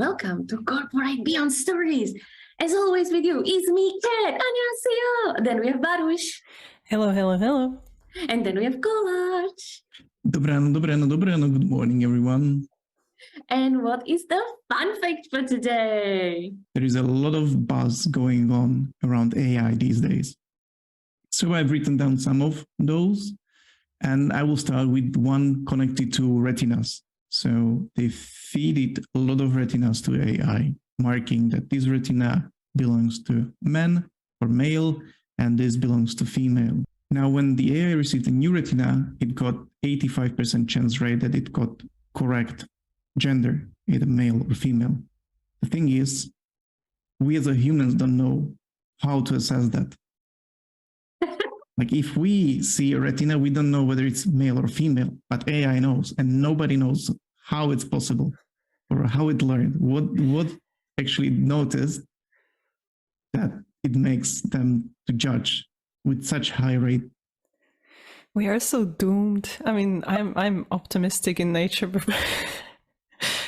welcome to Corporate Beyond Stories. As always with you is me, Kat. 안녕하세요. Then we have Baruch. Hello, hello, hello. And then we have Kolaj. Dobrano. Good morning, everyone. And what is the fun fact for today? There is a lot of buzz going on around AI these days. So I've written down some of those, and I will start with one connected to retinas. So they feed it a lot of retinas to AI, marking that this retina belongs to man or male, and this belongs to female. Now, when the AI received a new retina, it got 85% chance rate that it got correct gender, either male or female. The thing is, we as a humans don't know how to assess that. Like if we see a retina, we don't know whether it's male or female, but AI knows, and nobody knows how it's possible or how it learned, what actually noticed that it makes them to judge with such high rate. We are so doomed. I mean, I'm optimistic in nature, but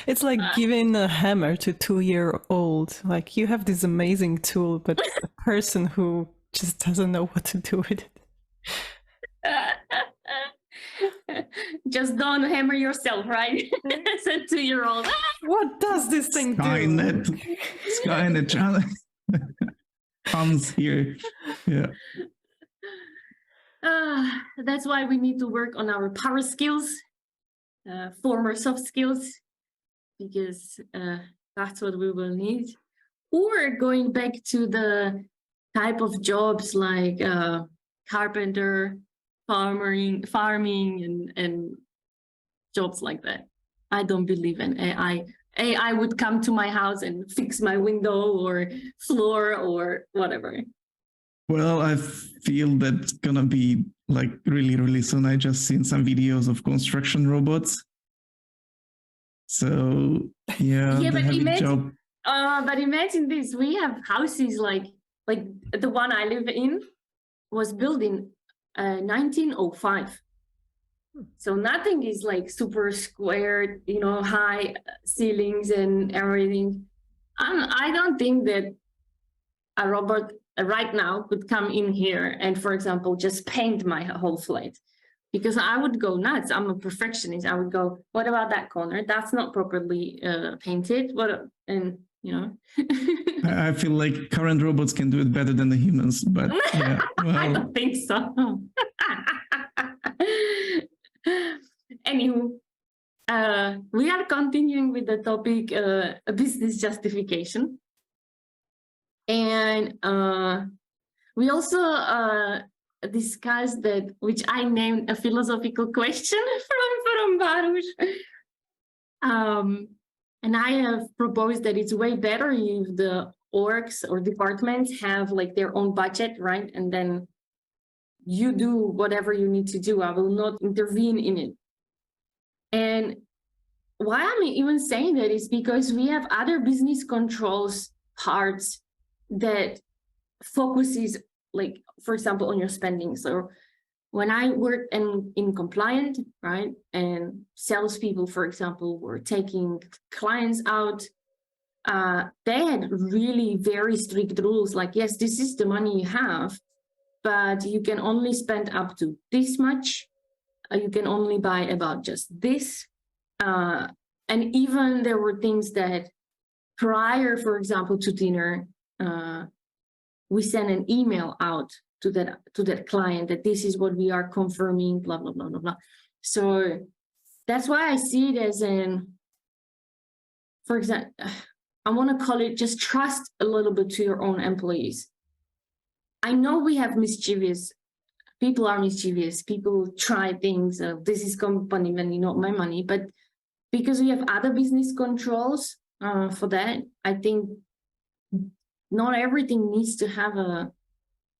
it's like giving a hammer to 2-year-old. Like you have this amazing tool, but a person who just doesn't know what to do with it. Just don't hammer yourself, right? As a 2-year-old. What does this thing do? Skynet comes here. Yeah. That's why we need to work on our power skills, former soft skills, because that's what we will need. Or going back to the type of jobs like carpenter, farming and jobs like that. I don't believe in AI. AI would come to my house and fix my window or floor or whatever. Well, I feel that's gonna be like really, really soon. I just seen some videos of construction robots. So yeah, but imagine this: we have houses like the one I live in was built in 1905. So nothing is like super squared, high ceilings and everything. I don't think that a robot right now could come in here and, for example, just paint my whole flat, because I would go nuts. I'm a perfectionist. I would go, what about that corner? That's not properly painted. I feel like current robots can do it better than the humans, but yeah, well. I don't think so. Anywho, we are continuing with the topic business justification. And we also discussed that, which I named a philosophical question from Baruch. And I have proposed that it's way better if the orgs or departments have like their own budget, right? And then you do whatever you need to do. I will not intervene in it. And why I'm even saying that is because we have other business controls parts that focuses, like, for example, on your spending. So when I worked in compliance, right, and salespeople, for example, were taking clients out, they had really very strict rules, like, yes, this is the money you have, but you can only spend up to this much. You can only buy about just this. And even there were things that prior, for example, to dinner, we send an email out to that client that this is what we are confirming, blah, blah, blah, blah, blah. So that's why I see it as for example, I want to call it just trust a little bit to your own employees. I know we have people are mischievous, people try things, this is company money, not my money, but because we have other business controls for that, I think not everything needs to have a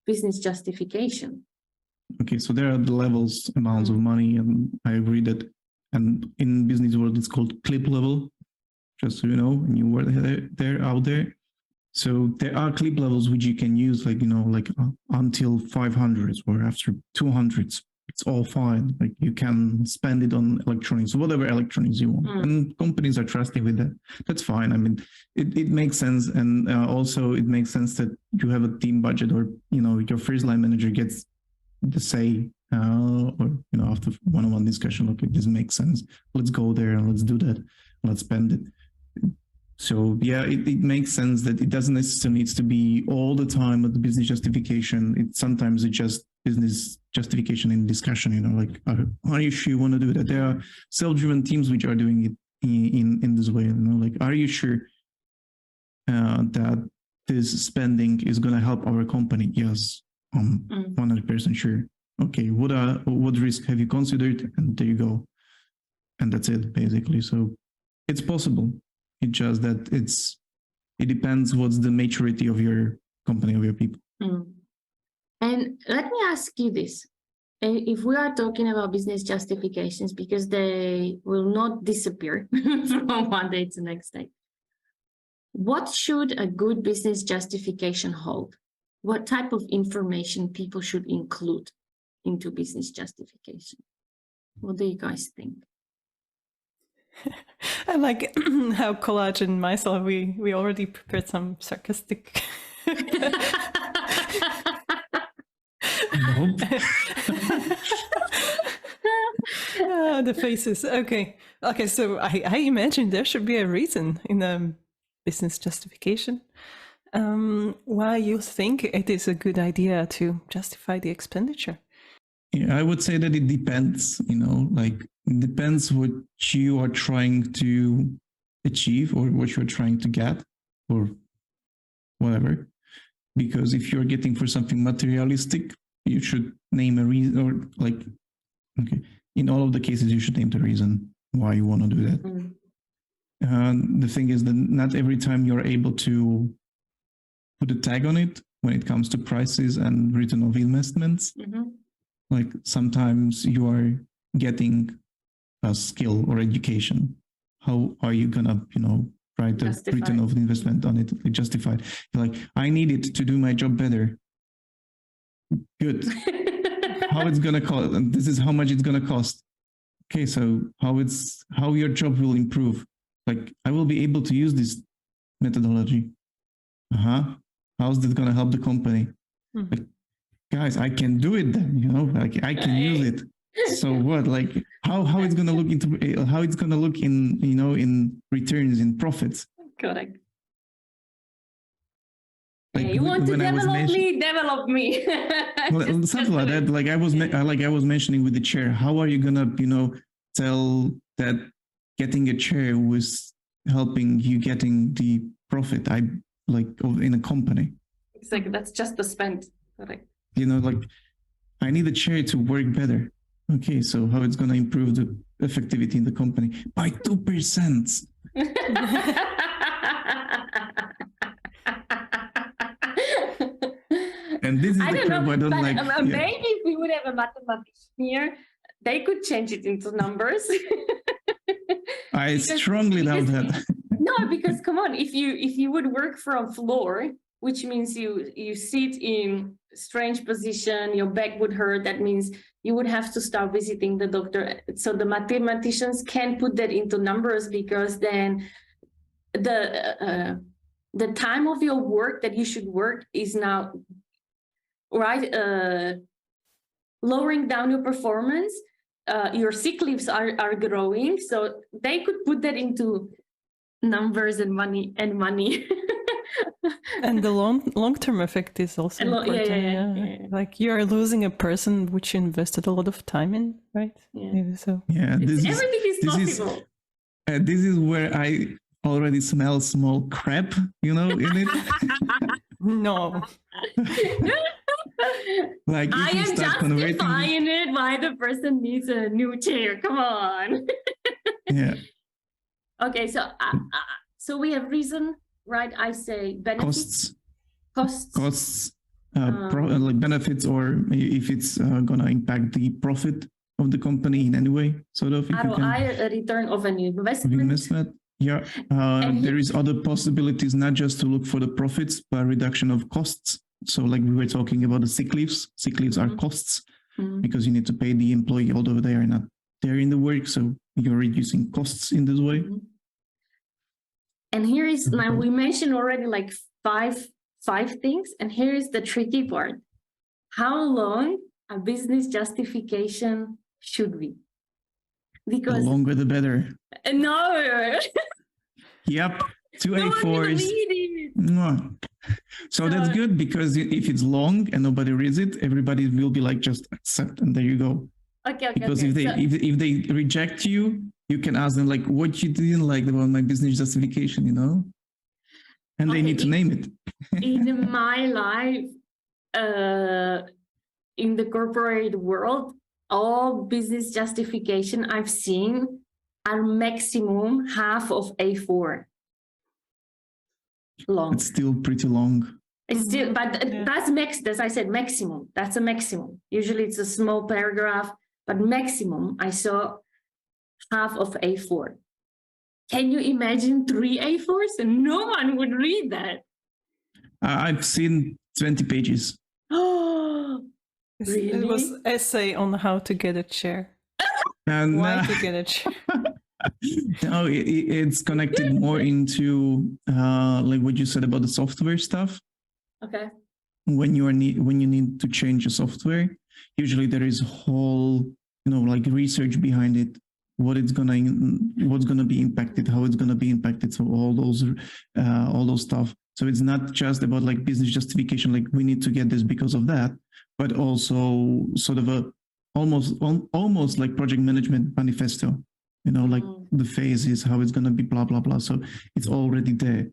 business justification. Okay, so there are the levels, amounts of money, and I agree that, and in business world, it's called clip level, just so you know, when you were out there. So there are clip levels which you can use, like, until 500s or after 200s. It's it's all fine. Like you can spend it on electronics, whatever electronics you want. And companies are trusting with that. That's fine. I mean, it makes sense. And also it makes sense that you have a team budget, or, your first line manager gets the say, or, after one-on-one discussion, okay, this makes sense. Let's go there and let's do that. Let's spend it. So yeah, it makes sense that it doesn't necessarily need to be all the time at the business justification. Sometimes it's just business justification in discussion, like, are you sure you want to do that? There are self-driven teams which are doing it in this way, like, are you sure that this spending is going to help our company? Yes, I'm 100% sure. Okay, what risk have you considered? And there you go. And that's it, basically. So it's possible. It's just that it depends what's the maturity of your company, of your people. And let me ask you this. If we are talking about business justifications, because they will not disappear from one day to the next day, what should a good business justification hold? What type of information people should include into business justification? What do you guys think? I like how Collage and myself, we already prepared some sarcastic. Nope. The faces. Okay. So I imagine there should be a reason in the business justification why you think it is a good idea to justify the expenditure. Yeah, I would say that it depends, like it depends what you are trying to achieve or what you're trying to get or whatever. Because if you're getting for something materialistic, you should name a reason, or like, okay, in all of the cases, you should name the reason why you want to do that. The thing is that not every time you're able to put a tag on it when it comes to prices and return of investments. Like sometimes you are getting a skill or education. How are you gonna, write the return of investment on it, like justified? You're like, I need it to do my job better. Good. How it's gonna cost, and this is how much it's gonna cost. Okay, so how your job will improve. Like, I will be able to use this methodology. How's that gonna help the company? Like, guys, I can do it then, like I can use it. So what, like how it's going to look in, in returns, in profits. Correct. Like you want to develop me. Well, something like that. Like I was mentioning with the chair, how are you going to, tell that getting a chair was helping you getting the profit in a company? Exactly. That's just the spend. Correct. Like I need a chair to work better. Okay, so how it's going to improve the effectivity in the company? By 2%. And this is the curve I don't like. Maybe if we would have a mathematician here, they could change it into numbers. I strongly doubt that. No, because come on, if you would work from floor, which means you sit in strange position, your back would hurt. That means you would have to start visiting the doctor. So the mathematicians can put that into numbers, because then the time of your work that you should work is now lowering down your performance. Your sick leaves are growing, so they could put that into numbers and money. And the long-term effect is also important. Yeah. Like you're losing a person which you invested a lot of time in, right? Yeah. Maybe so. Yeah, everything is possible. This is where I already smell small crap, in it. No. Like I am justifying it why the person needs a new chair. Come on. Yeah. Okay, so we have reason. Right, I say benefits, costs, like benefits, or if it's gonna impact the profit of the company in any way, sort of. ROI, a return of an investment. Yeah, there is other possibilities, not just to look for the profits, but reduction of costs. So, like we were talking about the sick leaves. Sick leaves are costs. because you need to pay the employee, although they are not there in the work. So you're reducing costs in this way. And here is, now we mentioned already like five things, and here is the tricky part. How long a business justification should be? The Because longer the better. no, Yep. Two no one will A4s. read it. No. So that's good, because if it's long and nobody reads it, everybody will be like, just accept, and there you go. Okay. Because okay. if they reject you, you can ask them like, what you didn't like about my business justification, and they need to name it. In my life, in the corporate world, all business justification I've seen are maximum half of A4 long. It's still pretty long. It's still, but that's as I said, maximum. That's a maximum. Usually it's a small paragraph, but maximum I saw half of A4. Can you imagine 3 A4s? And no one would read that. I've seen 20 pages. Oh, really? It was essay on how to get a chair. And Why to get a chair? no, it's connected more into like what you said about the software stuff. Okay. When you need to change a software, usually there is a whole like research behind it, what's gonna be impacted, how it's gonna be impacted, so all those stuff. So it's not just about like business justification, like we need to get this because of that, but also sort of a almost like project management manifesto, like the phases, how it's gonna be, blah blah blah. So it's already there.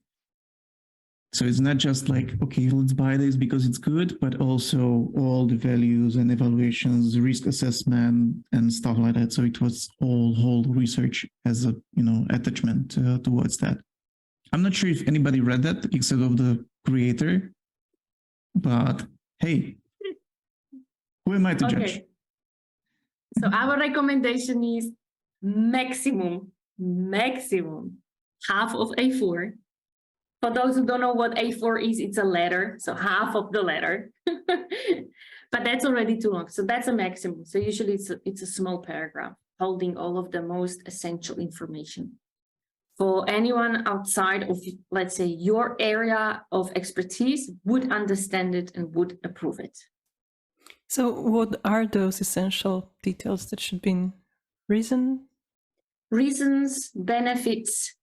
So it's not just like, okay, let's buy this because it's good, but also all the values and evaluations, risk assessment and stuff like that. So it was all whole research as a, attachment towards that. I'm not sure if anybody read that except of the creator, but hey, who am I to judge? So our recommendation is maximum half of A4. For those who don't know what A4 is, it's a letter, so half of the letter. But that's already too long. So that's a maximum. So usually it's a small paragraph holding all of the most essential information. For anyone outside of, let's say, your area of expertise would understand it and would approve it. So what are those essential details that should be in reason? Reasons, benefits,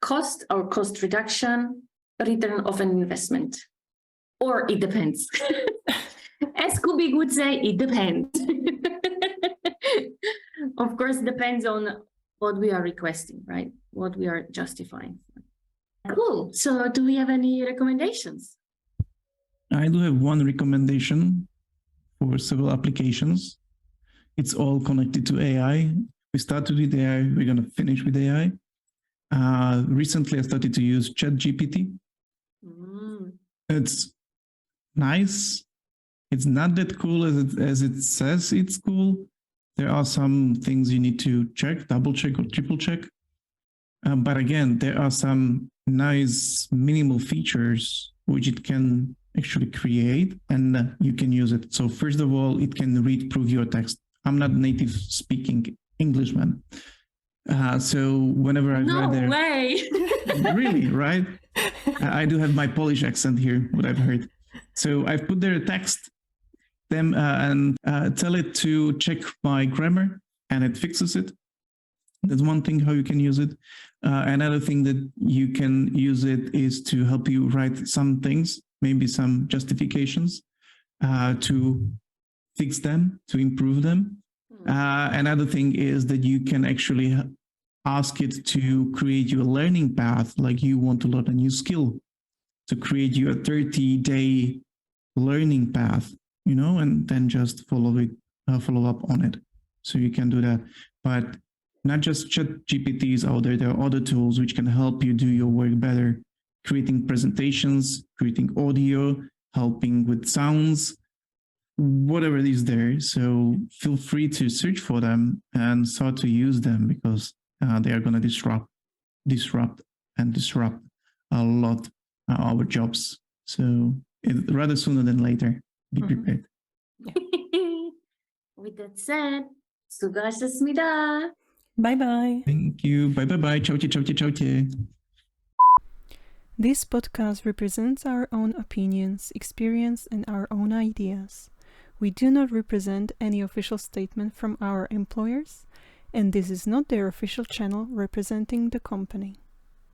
cost or cost reduction, return of an investment, or it depends. As Kubik would say, it depends. Of course, depends on what we are requesting, right? What we are justifying. Cool. So do we have any recommendations? I do have one recommendation for several applications. It's all connected to AI. We started with AI, we're going to finish with AI. Recently, I started to use ChatGPT. It's nice. It's not that cool as it says it's cool. There are some things you need to check, double check or triple check. But again, there are some nice minimal features which it can actually create, and you can use it. So first of all, it can read proof your text. I'm not native speaking Englishman. So whenever I write there, no way. Really, right? I do have my Polish accent here, what I've heard. So I've put there a text, and tell it to check my grammar, and it fixes it. That's one thing how you can use it. Another thing that you can use it is to help you write some things, maybe some justifications, to fix them, to improve them. Another thing is that you can actually ask it to create you a learning path, like you want to learn a new skill, to create you a 30-day learning path, and then just follow up on it. So you can do that. But not just ChatGPT is out there. There are other tools which can help you do your work better, creating presentations, creating audio, helping with sounds, whatever is there. So feel free to search for them and start to use them, because they are going to disrupt a lot our jobs. So rather sooner than later, be prepared. With that said, 수고하셨습니다. Bye bye. Thank you. Bye bye bye. Ciao, ciao, ciao, ciao, ciao. This podcast represents our own opinions, experience, and our own ideas. We do not represent any official statement from our employers, and this is not their official channel representing the company.